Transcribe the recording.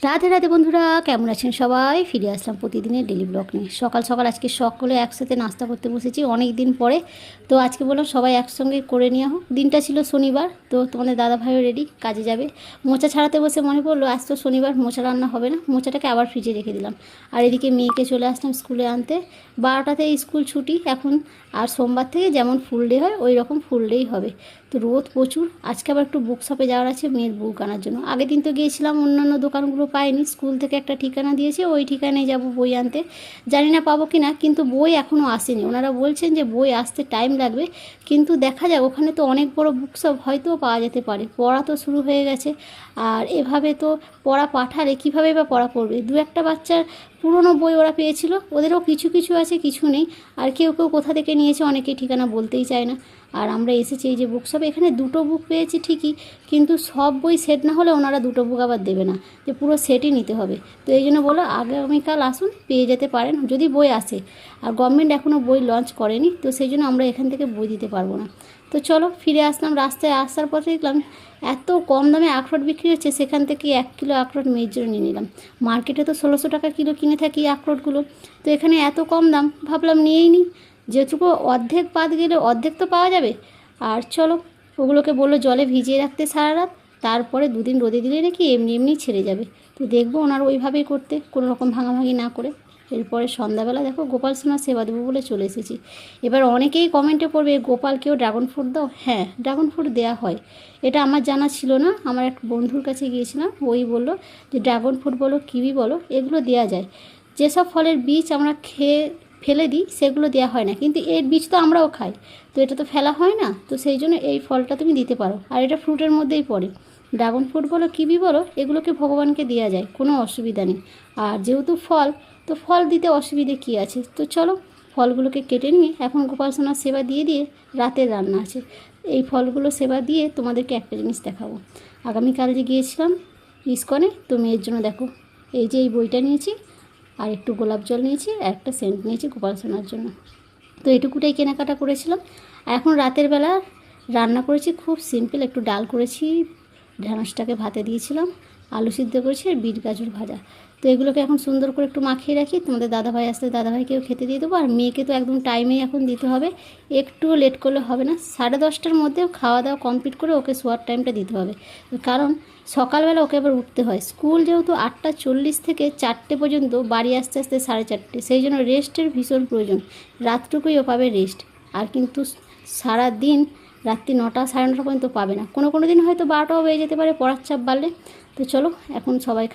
রাধে রাধে বন্ধুরা, কেমন আছেন সবাই? ফিরে আসলাম প্রতিদিনের ডেলি ব্লগ নিয়ে। সকাল সকাল আজকে সকলে একসাথে নাস্তা করতে বসেছি অনেক দিন পরে। তো আজকে বললাম সবাই একসঙ্গে করে নেওয়া হোক। দিনটা ছিল শনিবার, তো তোমাদের দাদাভাইও রেডি, কাজে যাবে। মোচা ছাড়াতে বসে মনে পড়লো আজ তো শনিবার, মোচা রান্না হবে না। মোচাটাকে আবার ফ্রিজে রেখে দিলাম। আর এদিকে মেয়েকে চলে আসলাম স্কুলে আনতে। 12টাতে স্কুল ছুটি এখন। আর সোমবার থেকে যেমন ফুল ডে হয় ওই রকম ফুল ডেই হবে। তো রোদ প্রচুর। আজকে আবার একটু বুক শপে যাওয়ার আছে মেয়ের বুক আনার জন্য। আগের দিন তো গিয়েছিলাম, অন্যান্য দোকানগুলো পাইনি। স্কুল থেকে একটা ঠিকানা দিয়েছে, ওই ঠিকানায় যাব বই আনতে। জানি না পাবো কি না, কিন্তু বই এখনও আসেনি। ওনারা বলছেন যে বই আসতে টাইম লাগবে, কিন্তু দেখা যাক। ওখানে তো অনেক বড় বুক শপ, হয়তো পাওয়া যেতে পারে। পড়া তো শুরু হয়ে গেছে, আর এভাবে তো পড়া পাঠালে কীভাবে বা পড়া পড়বে? দু একটা বাচ্চার পুরনো বই ওরা পেয়েছিল, ওদেরও কিছু কিছু আছে, কিছু নেই। আর কেউ কেউ কোথা থেকে নিয়েছে অনেকেই ঠিকানা বলতেই চায় না। আর আমরা এসেছি এই যে বুক শপে, এখানে দুটো বুক পেয়েছি ঠিকই, কিন্তু সব বই সেট না হলে ওনারা দুটো বুক আবার দেবে না, যে পুরো সেটই নিতে হবে। তো এই জন্য বলো আগামীকাল আসুন, পেয়ে যেতে পারেন যদি বই আসে। আর গভর্নমেন্ট এখনও বই লঞ্চ করেনি, তো সেই জন্য আমরা এখান থেকে বই দিতে পারবো না। তো চলো ফিরে আসলাম। রাস্তায় আসার পথে দেখলাম এত কম দামে আখরোট বিক্রি হচ্ছে, সেখান থেকে 1 কিলো আখরোট মেয়ের জন্য নিয়ে নিলাম। মার্কেটে তো 1600 টাকা কিলো কিনে থাকি আখরোটগুলো, তো এখানে এত কম দাম, ভাবলাম নিয়েই নিই। যেটুকু অর্ধেক বাদ গেলে অর্ধেক তো পাওয়া যাবে। আর চলো, ওগুলোকে বললো জলে ভিজিয়ে রাখতে সারা রাত, তারপরে 2 দিন রোদে দিলে নাকি এমনি এমনি ছেড়ে যাবে। তো দেখবো ওনারা ওইভাবেই করতে, কোনো রকম ভাঙাভাঙি না করে। এরপরে সন্ধ্যাবেলা দেখো গোপাল সোনার সেবা দেবো বলে চলে এসেছি। এবার অনেকেই কমেন্টে করবে গোপালকেও ড্রাগন ফ্রুট দাও। হ্যাঁ, ড্রাগন ফ্রুট দেওয়া হয়। এটা আমার জানা ছিল না। আমার এক বন্ধুর কাছে গিয়েছিলাম, ওই বললো যে ড্রাগন ফ্রুট বলো, কিউই বলো, এগুলো দেওয়া যায়। যেসব ফলের বীজ আমরা খেয়ে ফেলে দিই সেগুলো দেওয়া হয় না, কিন্তু এর বীজ তো আমরাও খাই, তো এটা তো ফেলা হয় না। তো সেই জন্য এই ফলটা তুমি দিতে পারো, আর এটা ফ্রুটের মধ্যেই পড়ে। ড্রাগন ফ্রুট বলো, কিউই বলো, এগুলোকে ভগবানকে দেওয়া যায়, কোনো অসুবিধা নেই। আর যেহেতু ফল, তো ফল দিতে অসুবিধে কী আছে? তো চলো ফলগুলোকে কেটে নিয়ে এখন গোপাল সোনার সেবা দিয়ে দিয়ে রাতের রান্না আছে। এই ফলগুলো সেবা দিয়ে তোমাদেরকে একটা জিনিস দেখাবো। আগামীকাল যে গিয়েছিলাম ইস্কনে, তো মেয়ের জন্য দেখো এই যে এই বইটা নিয়েছি, আর একটু গোলাপ জল নিয়েছি, আর একটা সেন্ট নিয়েছি গোপাল সোনার জন্য। তো এটুকুটাই কেনাকাটা করেছিলাম। এখন রাতের বেলা রান্না করেছি খুব সিম্পল, একটু ডাল করেছি, ঢ্যাঁড়সটাকে ভাতে দিয়েছিলাম, আলু সিদ্ধ করেছি, আর বিট গাজর ভাজা। তো এগুলোকে এখন সুন্দর করে একটু মাখিয়ে রাখি, তোমাদের দাদাভাই আসলে দাদাভাইকেও খেতে দিয়ে দেবো। আর মেয়েকে তো একদম টাইমেই এখন দিতে হবে, একটুও লেট করলে হবে না। 10:30টার মধ্যে খাওয়া দাওয়া কমপ্লিট করে ওকে শোয়ার টাইমটা দিতে হবে, কারণ সকালবেলা ওকে আবার উঠতে হয়। স্কুল যেহেতু 8:40 থেকে 4টে পর্যন্ত, বাড়ি আসতে আসতে 4:30, সেই জন্য রেস্টের ভীষণ প্রয়োজন। রাতটুকুই ও পাবে রেস্ট, আর কিন্তু সারা দিন রাত্রি 9টা 9:30 পর্যন্ত পাবে না। কোনো কোনো দিন হয়তো 12টাও বেজে যেতে পারে পড়ার চাপ বাড়লে। তো চলো এখন সবাই